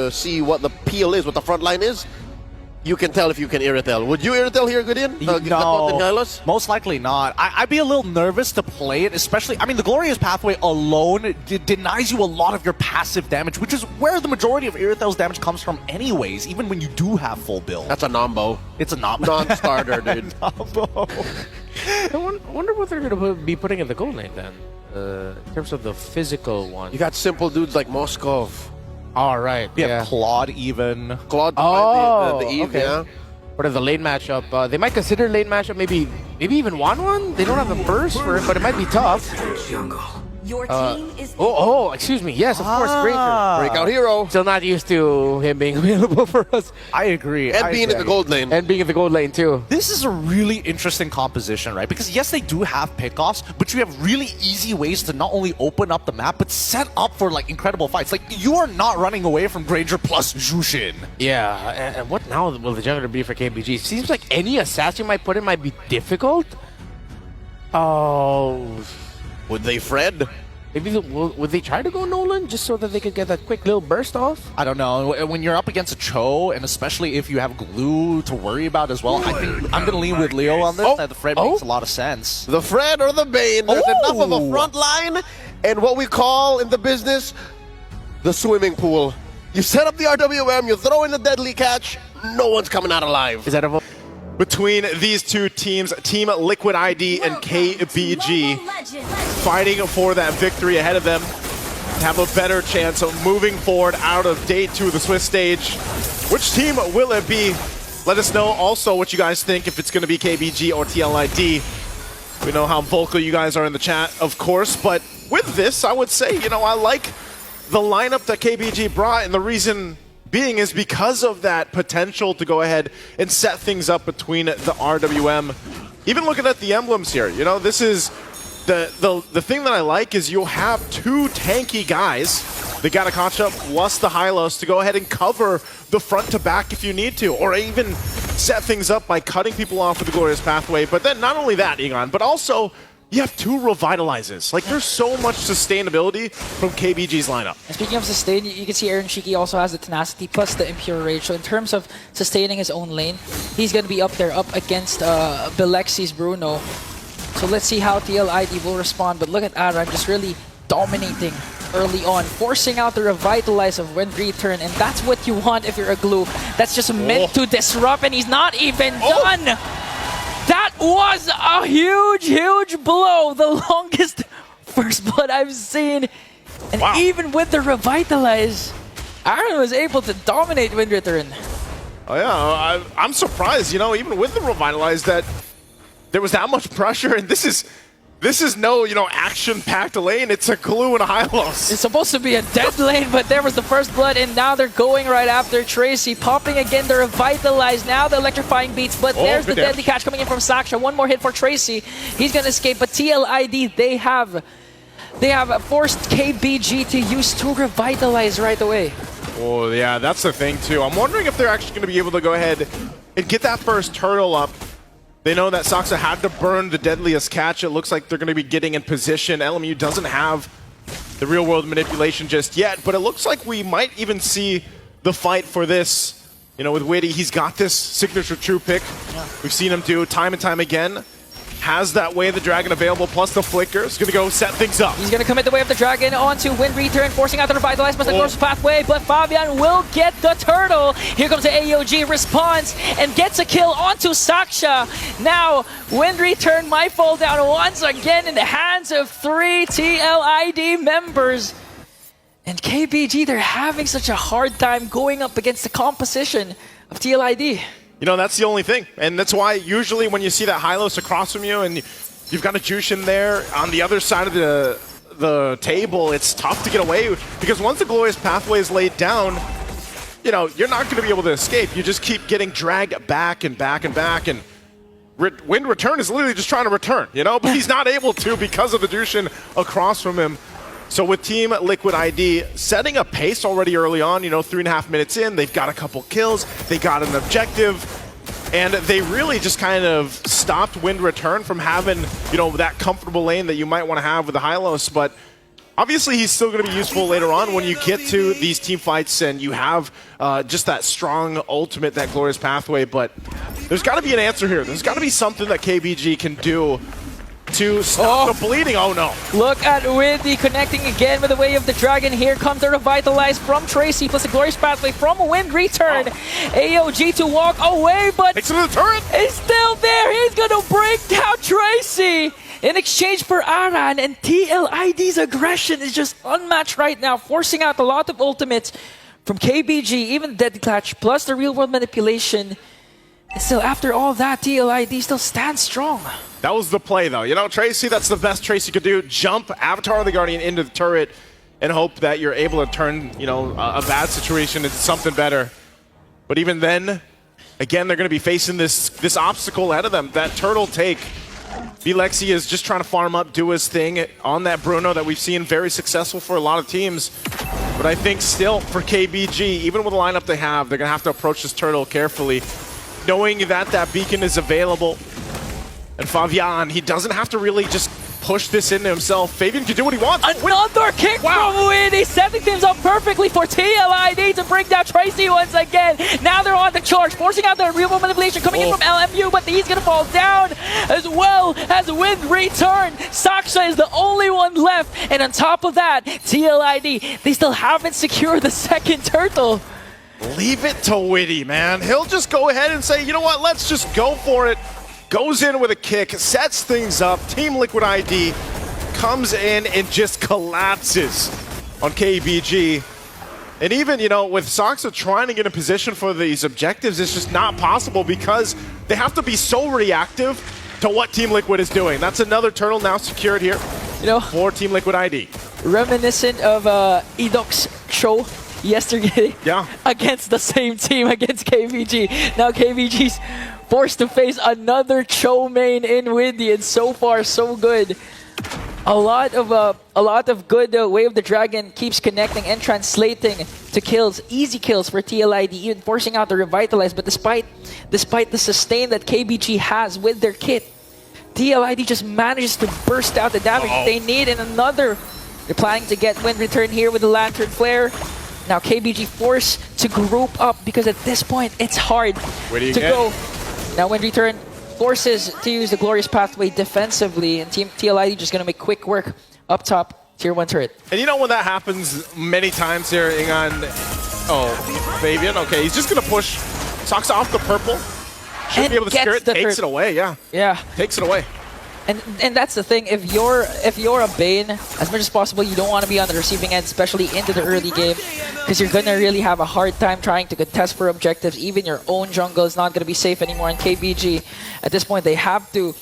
to see what the peel is, what the front line is, you can tell if you can Irritel. Would you Irritel here, Goodin? No, most likely not. I'd be a little nervous to play it, especially, I mean, the Glorious Pathway alone denies you a lot of your passive damage, which is where the majority of Irritel's damage comes from anyways, even when you do have full build. That's a Nombo. It's a non-starter, dude. Nombo. I wonder what they're going to be putting in the gold lane then, in terms of the physical one. You got simple dudes like Moskov. All right. Yeah, Claude even. Claude, the Eve, okay. yeah. What are the lane matchup? They might consider lane matchup, maybe even 1-1. They don't have the burst for it, but it might be tough. Your team is. Excuse me. Yes, of course, Granger. Breakout hero. Still not used to him being available for us. I agree. And being in the gold lane. And being in the gold lane, too. This is a really interesting composition, right? Because yes, they do have pickoffs, but you have really easy ways to not only open up the map, but set up for like incredible fights. Like, you are not running away from Granger plus Jushin. Yeah, and what now will the jungler be for KBG? Seems like any assassin you might put in might be difficult. Oh... Would they Fred? Maybe would they try to go Nolan just so that they could get that quick little burst off? I don't know. When you're up against a Cho, and especially if you have glue to worry about as well, I think I'm going to lean with Leo on this. That the Fred makes a lot of sense. The Fred or the Bane. There's enough of a front line and what we call in the business the swimming pool. You set up the RWM, you throw in the deadly catch, no one's coming out alive. Is that a vote? Between these two teams, Team Liquid ID and KBG, fighting for that victory ahead of them, have a better chance of moving forward out of Day 2 of the Swiss stage. Which team will it be? Let us know also what you guys think, if it's going to be KBG or TLID. We know how vocal you guys are in the chat, of course, but with this, I would say, you know, I like the lineup that KBG brought, and the reason being is because of that potential to go ahead and set things up between the RWM. Even looking at the emblems here, you know, this is the thing that I like is you'll have two tanky guys, the Gatakacha plus the Hylos, to go ahead and cover the front to back if you need to, or even set things up by cutting people off with the Glorious Pathway. But then not only that, Egon, but also you have two Revitalizes. Like, there's so much sustainability from KBG's lineup. And speaking of sustain, you can see Aaron Shiki also has the Tenacity plus the Impure Rage. So in terms of sustaining his own lane, he's going to be up there, up against Bilexi's Bruno. So let's see how TLID will respond. But look at Aran just really dominating early on, forcing out the Revitalize of Wind Return. And that's what you want if you're a glue. That's just meant to disrupt, and he's not even done! That was a huge, huge blow. The longest first blood I've seen. And even with the Revitalize, Aaron was able to dominate Wind Return. Oh yeah, I'm surprised, you know, even with the Revitalize, that there was that much pressure, and this is no, you know, action-packed lane. It's a glue and a Hylos. It's supposed to be a dead lane, but there was the first blood, and now they're going right after Tracy. Popping again the Revitalize, now the electrifying beats, but there's the deadly catch coming in from Saksha. One more hit for Tracy. He's gonna escape, but TLID, they have forced KBG to use two Revitalize right away. Oh yeah, that's the thing too. I'm wondering if they're actually gonna be able to go ahead and get that first turtle up. They know that Saksha had to burn the deadliest catch. It looks like they're going to be getting in position. LMU doesn't have the real-world manipulation just yet, but it looks like we might even see the fight for this. You know, with Witty, he's got this signature true pick. Yeah. We've seen him do time and time again. Has that Way of the Dragon available, plus the Flicker. He's going to go set things up. He's going to commit the Way of the Dragon onto Wind Return, forcing out the Revitalize plus the Glorious Pathway, but Fabian will get the turtle. Here comes the AOG, responds, and gets a kill onto Saksha. Now, Wind Return might fall down once again in the hands of 3 TLID members. And KBG, they're having such a hard time going up against the composition of TLID. You know, that's the only thing. And that's why usually when you see that Hylos across from you and you've got a Jushin there on the other side of the table, it's tough to get away. Because once the Glorious Pathway is laid down, you know, you're not going to be able to escape. You just keep getting dragged back and back and back. And Wind Return is literally just trying to return, you know? But he's not able to because of the Jushin across from him. So with Team Liquid ID setting a pace already early on, you know, 3.5 minutes in, they've got a couple kills, they got an objective, and they really just kind of stopped Wind Return from having, you know, that comfortable lane that you might want to have with the Hylos. But Obviously, he's still going to be useful later on when you get to these team fights and you have just that strong ultimate, that glorious pathway. But there's got to be an answer here. There's got to be something that KBG can do to stop the bleeding. Oh no. Look at Windy connecting again with the Way of the Dragon. Here comes the Revitalize from Tracy, plus a Glorious Pathway from Wind Return. AOG to walk away, but Takes him to the turret. it's still there. He's gonna break down Tracy in exchange for Aran, and TLID's aggression is just unmatched right now, forcing out a lot of ultimates from KBG, even Deadly Clutch, plus the real-world manipulation. And still, after all that, TLID still stands strong. That was the play, though. You know, Tracy, that's the best Tracy could do. Jump Avatar of the Guardian into the turret and hope that you're able to turn, you know, a bad situation into something better. But even then, again, they're going to be facing this obstacle ahead of them. That turtle take. Lexi is just trying to farm up, do his thing on that Bruno that we've seen very successful for a lot of teams. But I think still for KBG, even with the lineup they have, they're going to have to approach this turtle carefully, knowing that that beacon is available. And Fabian, he doesn't have to really just push this into himself. Fabian can do what he wants. Another kick from Windy, setting things up perfectly for TLID to bring down Tracy once again. Now they're on the charge, forcing out the real manipulation coming in from LMU, but he's gonna fall down as well as Wind Return. Saksha is the only one left, and on top of that, TLID, they still haven't secured the second turtle. Leave it to Witty, man. He'll just go ahead and say, you know what, let's just go for it. Goes in with a kick, sets things up. Team Liquid ID comes in and just collapses on KBG. And even, you know, with Saxa trying to get in position for these objectives, it's just not possible because they have to be so reactive to what Team Liquid is doing. That's another turtle now secured here, You know, for Team Liquid ID. reminiscent of Edok's show yesterday against the same team, against KVG. Now KVG's forced to face another Cho main in Windy, and so far so good. A lot of good Way of the Dragon keeps connecting and translating to kills, easy kills for TLID, even forcing out the Revitalize. But despite the sustain that KBG has with their kit, TLID just manages to burst out the damage they need. And another, they're planning to get Wind Return here with the Lantern Flare. Now KBG forced to group up because at this point it's hard to go. Now Wind Return forces to use the Glorious Pathway defensively, and Team TLID just gonna make quick work up top, tier 1 turret. And you know when that happens many times here, Ingan, Fabian, okay, he's just gonna push Sox off the purple. Should be able to secure it, takes it away, Yeah. Takes it away. And that's the thing, if you're a Bane, as much as possible, you don't want to be on the receiving end, especially into the early game, because you're gonna really have a hard time trying to contest for objectives. Even your own jungle is not gonna be safe anymore. And KBG, at this point, they have to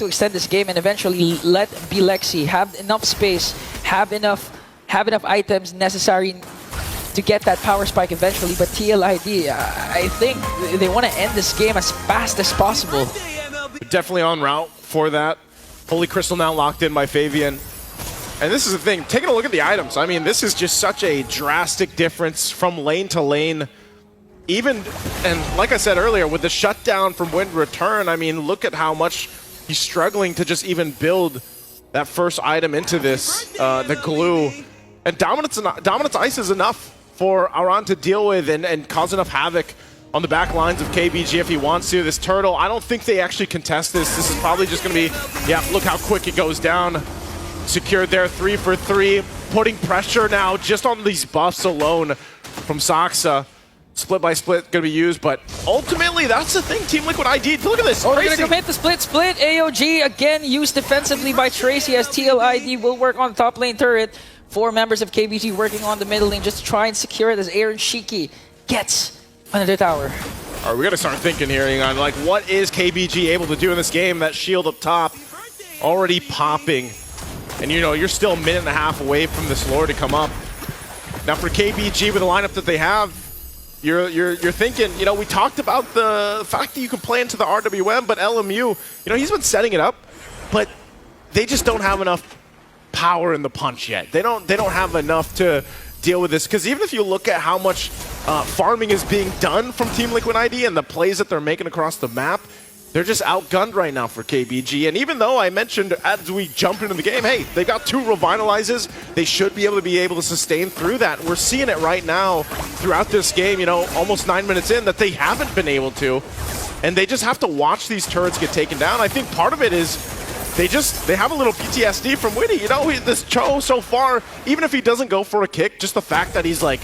extend this game and eventually let Lexi have enough space, have enough items necessary to get that power spike eventually. But TLID, I think they want to end this game as fast as possible. Definitely en route for that. Holy Crystal now locked in by Fabian. And this is the thing, taking a look at the items, I mean, this is just such a drastic difference from lane to lane. Even, and like I said earlier, with the shutdown from Wind Return, I mean, look at how much he's struggling to just even build that first item into this, the glue. And Dominance Ice is enough for Aran to deal with and cause enough havoc on the back lines of KBG if he wants to. This turtle, I don't think they actually contest this. This is probably just going to be, yeah, look how quick it goes down. Secured there, 3 for 3. Putting pressure now just on these buffs alone from Saxa. Split by split going to be used, but ultimately, that's the thing. Team Liquid ID, look at this. Oh, they're going to commit the split. AOG, again, used defensively by Tracy, as TLID will work on top lane turret. 4 members of KBG working on the middle lane just to try and secure it as Aaron Shiki gets another tower. All right, we got to start thinking here, on like, what is KBG able to do in this game? That shield up top already popping. And you know, you're still a minute and a half away from this lore to come up. Now for KBG, with the lineup that they have, you're thinking, you know, we talked about the fact that you can play into the RWM, but LMU, you know, he's been setting it up, but they just don't have enough power in the punch yet. They don't have enough to deal with this, because even if you look at how much farming is being done from Team Liquid ID and the plays that they're making across the map, they're just outgunned right now for KBG. And even though I mentioned as we jump into the game, hey, they got 2 revitalizes, they should be able to sustain through that. We're seeing it right now throughout this game, you know, almost 9 minutes in, that they haven't been able to. And they just have to watch these turrets get taken down. I think part of it is they have a little PTSD from Witty. You know, this Cho so far, even if he doesn't go for a kick, just the fact that he's like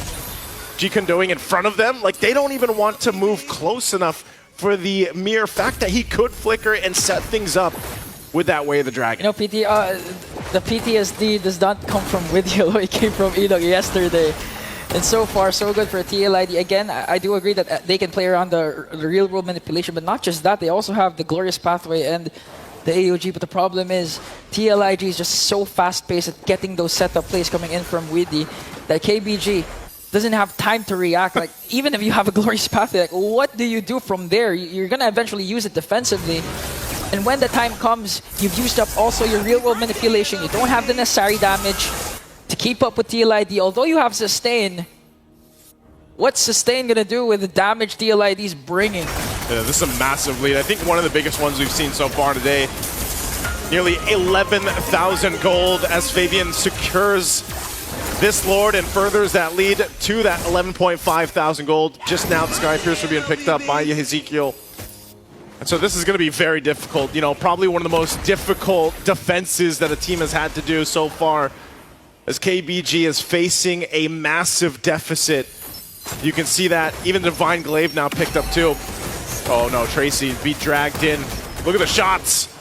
G-Condoing in front of them, like they don't even want to move close enough for the mere fact that he could flicker and set things up with that Way of the Dragon. You know, the PTSD does not come from Widio. It came from Edog yesterday. And so far, so good for TLID. Again, I do agree that they can play around the real-world manipulation, but not just that. They also have the Glorious Pathway and the AOG, but the problem is TLIG is just so fast-paced at getting those setup plays coming in from Widdy that KBG doesn't have time to react. Like, even if you have a Glorious Pathway, like, what do you do from there? You're going to eventually use it defensively. And when the time comes, you've used up also your real-world manipulation. You don't have the necessary damage to keep up with TLID. Although you have Sustain, what's Sustain going to do with the damage TLID is bringing? Yeah, this is a massive lead. I think one of the biggest ones we've seen so far today. Nearly 11,000 gold as Fabian secures this Lord and furthers that lead to that 11.5 thousand gold. Just now, the Sky Piercer being picked up by Ezekiel. And so this is going to be very difficult. You know, probably one of the most difficult defenses that a team has had to do so far, as KBG is facing a massive deficit. You can see that even Divine Glaive now picked up too. Oh no, Tracy be dragged in. Look at the shots.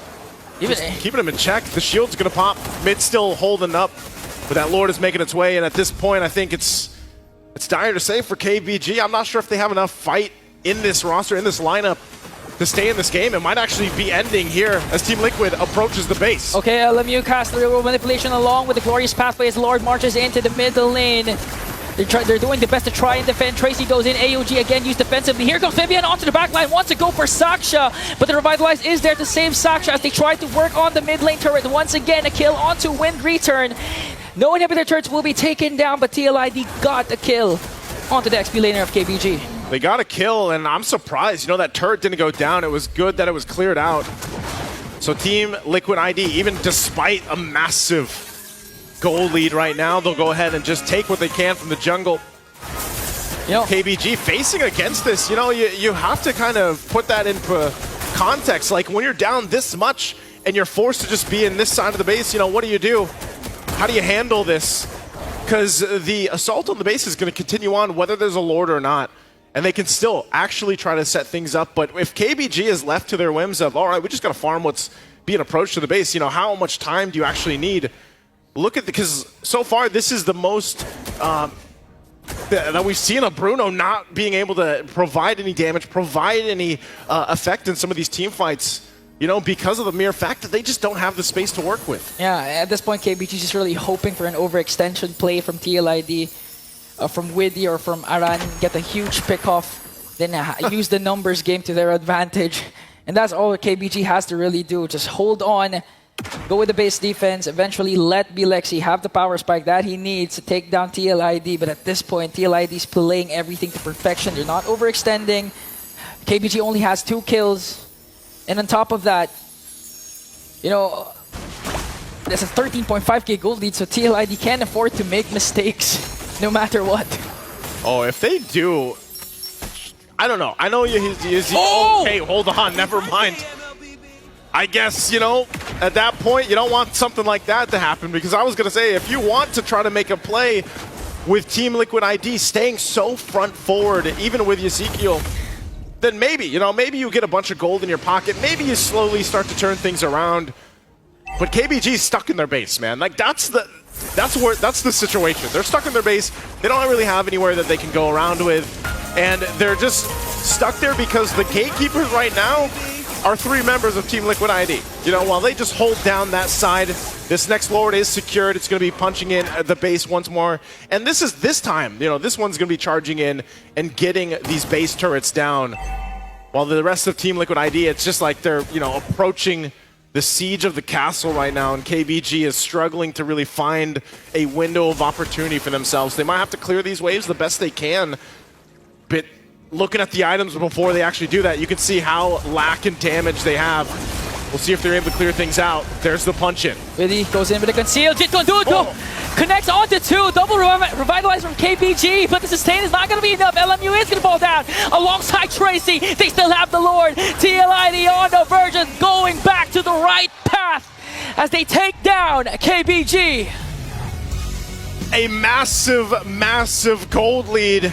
Even Keeping him in check. The shield's going to pop. Mid still holding up. But that Lord is making its way, and at this point, I think it's dire to say for KBG. I'm not sure if they have enough fight in this roster, in this lineup, to stay in this game. It might actually be ending here as Team Liquid approaches the base. Okay, LMU cast the real-world manipulation along with the Glorious Pathway as Lord marches into the middle lane. They're doing the best to try and defend. Tracy goes in. AOG again used defensively. Here comes Fabian onto the back line. Wants to go for Saksha, but the Revitalize is there to save Saksha as they try to work on the mid lane turret. Once again, a kill onto Wind Return. No inhibitor turrets will be taken down, but TLID got a kill onto the XP laner of KBG. They got a kill, and I'm surprised. You know, that turret didn't go down. It was good that it was cleared out. So Team Liquid ID, even despite a massive goal lead right now, they'll go ahead and just take what they can from the jungle. You know, KBG facing against this, you know, you have to kind of put that into context. Like, when you're down this much and you're forced to just be in this side of the base, you know, what do? How do you handle this? Because the assault on the base is going to continue on whether there's a Lord or not. And they can still actually try to set things up. But if KBG is left to their whims of, all right, we just got to farm what's being approached to the base, you know, how much time do you actually need? Look at because so far this is the most that we've seen of Bruno not being able to provide any damage, provide any effect in some of these team fights, you know, because of the mere fact that they just don't have the space to work with. Yeah, at this point, KBG is just really hoping for an overextension play from TLID, from Widdy or from Aran, get a huge pick-off, then use the numbers game to their advantage. And that's all KBG has to really do. Just hold on, go with the base defense, eventually let Bilexi have the power spike that he needs to take down TLID. But at this point, TLID is playing everything to perfection. They're not overextending. KBG only has 2 kills. And on top of that, you know, there's a 13.5k gold lead, so TLID can't afford to make mistakes no matter what. Oh, if they do, I don't know. I know Oh! Okay, hold on, never mind. I guess, you know, at that point, you don't want something like that to happen, because I was going to say, if you want to try to make a play with Team Liquid ID staying so front forward, even with Ezekiel, then maybe, you know, maybe you get a bunch of gold in your pocket. Maybe you slowly start to turn things around. But KBG's stuck in their base, man. Like, that's the situation. They're stuck in their base. They don't really have anywhere that they can go around with. And they're just stuck there because the gatekeepers right now are 3 members of Team Liquid ID. You know, while they just hold down that side, this next Lord is secured. It's going to be punching in the base once more. And this time, you know, this one's going to be charging in and getting these base turrets down. While the rest of Team Liquid ID, it's just like they're, you know, approaching the siege of the castle right now, and KBG is struggling to really find a window of opportunity for themselves. They might have to clear these waves the best they can, but looking at the items before they actually do that, you can see how lack in damage they have. We'll see if they're able to clear things out. There's the punch-in. Really goes in with a conceal. Jitko connects onto two. Double revitalize from KBG, but the sustain is not going to be enough. LMU is going to fall down alongside Tracy. They still have the Lord. TLID on the verge of going back to the right path as they take down KBG. A massive, massive gold lead